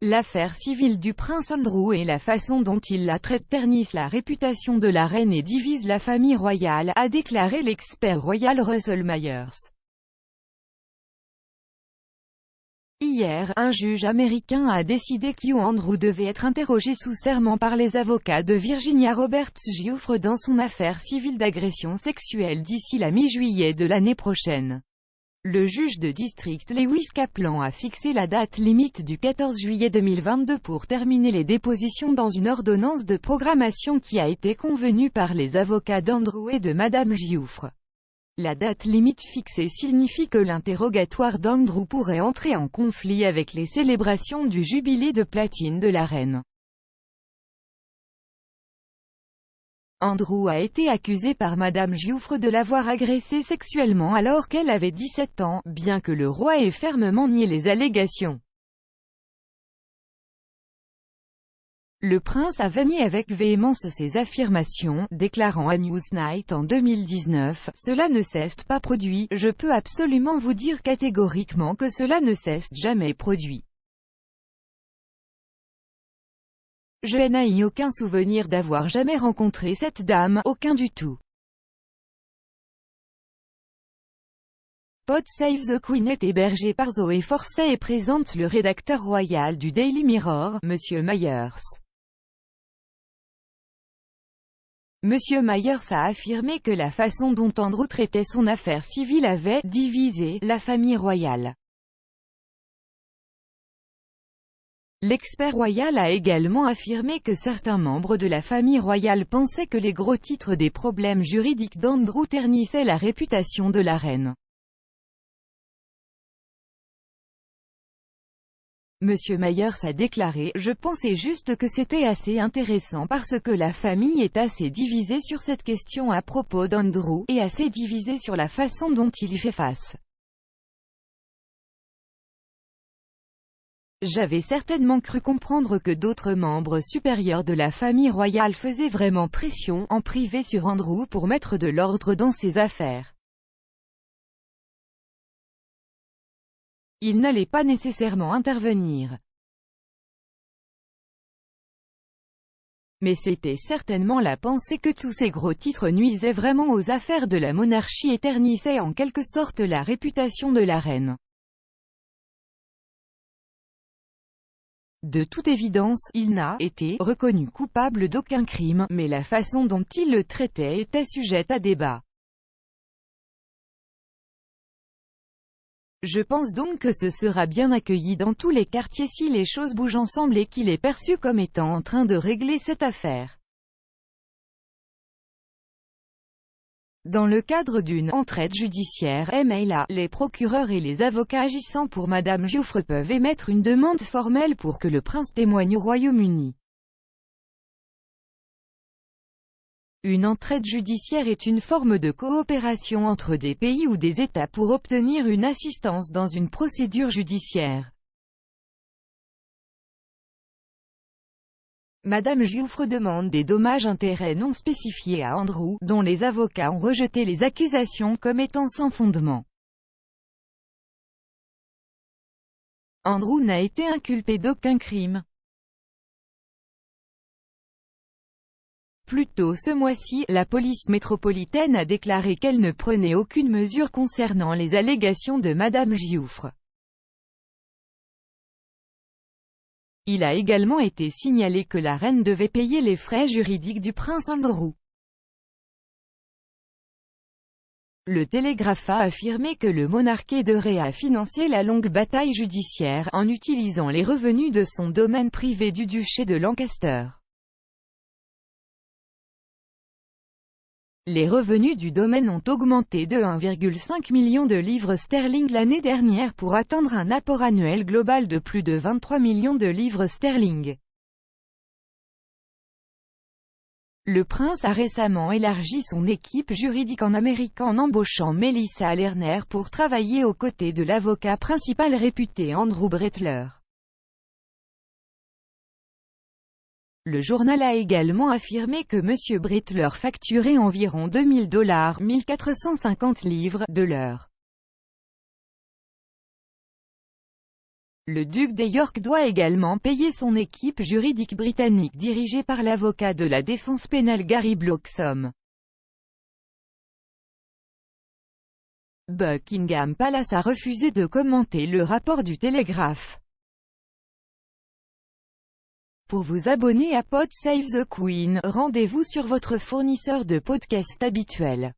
L'affaire civile du prince Andrew et la façon dont il la traite ternissent la réputation de la reine et divisent la famille royale, a déclaré l'expert royal Russell Myers. Hier, un juge américain a décidé que Andrew devait être interrogé sous serment par les avocats de Virginia Roberts Giuffre dans son affaire civile d'agression sexuelle d'ici la mi-juillet de l'année prochaine. Le juge de district Lewis Kaplan a fixé la date limite du 14 juillet 2022 pour terminer les dépositions dans une ordonnance de programmation qui a été convenue par les avocats d'Andrew et de Madame Giuffre. La date limite fixée signifie que l'interrogatoire d'Andrew pourrait entrer en conflit avec les célébrations du jubilé de platine de la reine. Andrew a été accusé par Madame Giuffre de l'avoir agressée sexuellement alors qu'elle avait 17 ans, bien que le roi ait fermement nié les allégations. Le prince avait nié avec véhémence ces affirmations, déclarant à Newsnight en 2019 « Cela ne s'est pas produit, je peux absolument vous dire catégoriquement que cela ne s'est jamais produit. Je n'ai aucun souvenir d'avoir jamais rencontré cette dame, aucun du tout. » Pod Save the Queen est hébergé par Zoé Forcey et présente le rédacteur royal du Daily Mirror, Monsieur Myers. Monsieur Myers a affirmé que la façon dont Andrew traitait son affaire civile avait « divisé » la famille royale. L'expert royal a également affirmé que certains membres de la famille royale pensaient que les gros titres des problèmes juridiques d'Andrew ternissaient la réputation de la reine. Monsieur Myers a déclaré « Je pensais juste que c'était assez intéressant parce que la famille est assez divisée sur cette question à propos d'Andrew, et assez divisée sur la façon dont il y fait face. J'avais certainement cru comprendre que d'autres membres supérieurs de la famille royale faisaient vraiment pression, en privé sur Andrew pour mettre de l'ordre dans ses affaires. Il n'allait pas nécessairement intervenir. Mais c'était certainement la pensée que tous ces gros titres nuisaient vraiment aux affaires de la monarchie et ternissaient en quelque sorte la réputation de la reine. De toute évidence, il n'a été reconnu coupable d'aucun crime, mais la façon dont il le traitait était sujette à débat. Je pense donc que ce sera bien accueilli dans tous les quartiers si les choses bougent ensemble et qu'il est perçu comme étant en train de régler cette affaire. Dans le cadre d'une entraide judiciaire MLA, les procureurs et les avocats agissant pour Madame Giuffre peuvent émettre une demande formelle pour que le prince témoigne au Royaume-Uni. Une entraide judiciaire est une forme de coopération entre des pays ou des États pour obtenir une assistance dans une procédure judiciaire. Madame Giuffre demande des dommages-intérêts non spécifiés à Andrew, dont les avocats ont rejeté les accusations comme étant sans fondement. Andrew n'a été inculpé d'aucun crime. Plus tôt ce mois-ci, la police métropolitaine a déclaré qu'elle ne prenait aucune mesure concernant les allégations de Madame Giuffre. Il a également été signalé que la reine devait payer les frais juridiques du prince Andrew. Le Télégraphe a affirmé que le monarque aiderait à financer la longue bataille judiciaire, en utilisant les revenus de son domaine privé du duché de Lancaster. Les revenus du domaine ont augmenté de 1,5 million de livres sterling l'année dernière pour atteindre un apport annuel global de plus de 23 millions de livres sterling. Le prince a récemment élargi son équipe juridique en Amérique en embauchant Melissa Lerner pour travailler aux côtés de l'avocat principal réputé Andrew Brettler. Le journal a également affirmé que M. Brettler facturait environ $2000, 1450 livres, de l'heure. Le duc de York doit également payer son équipe juridique britannique dirigée par l'avocat de la défense pénale Gary Bloxham. Buckingham Palace a refusé de commenter le rapport du Télégraphe. Pour vous abonner à Pod Save the Queen, rendez-vous sur votre fournisseur de podcast habituel.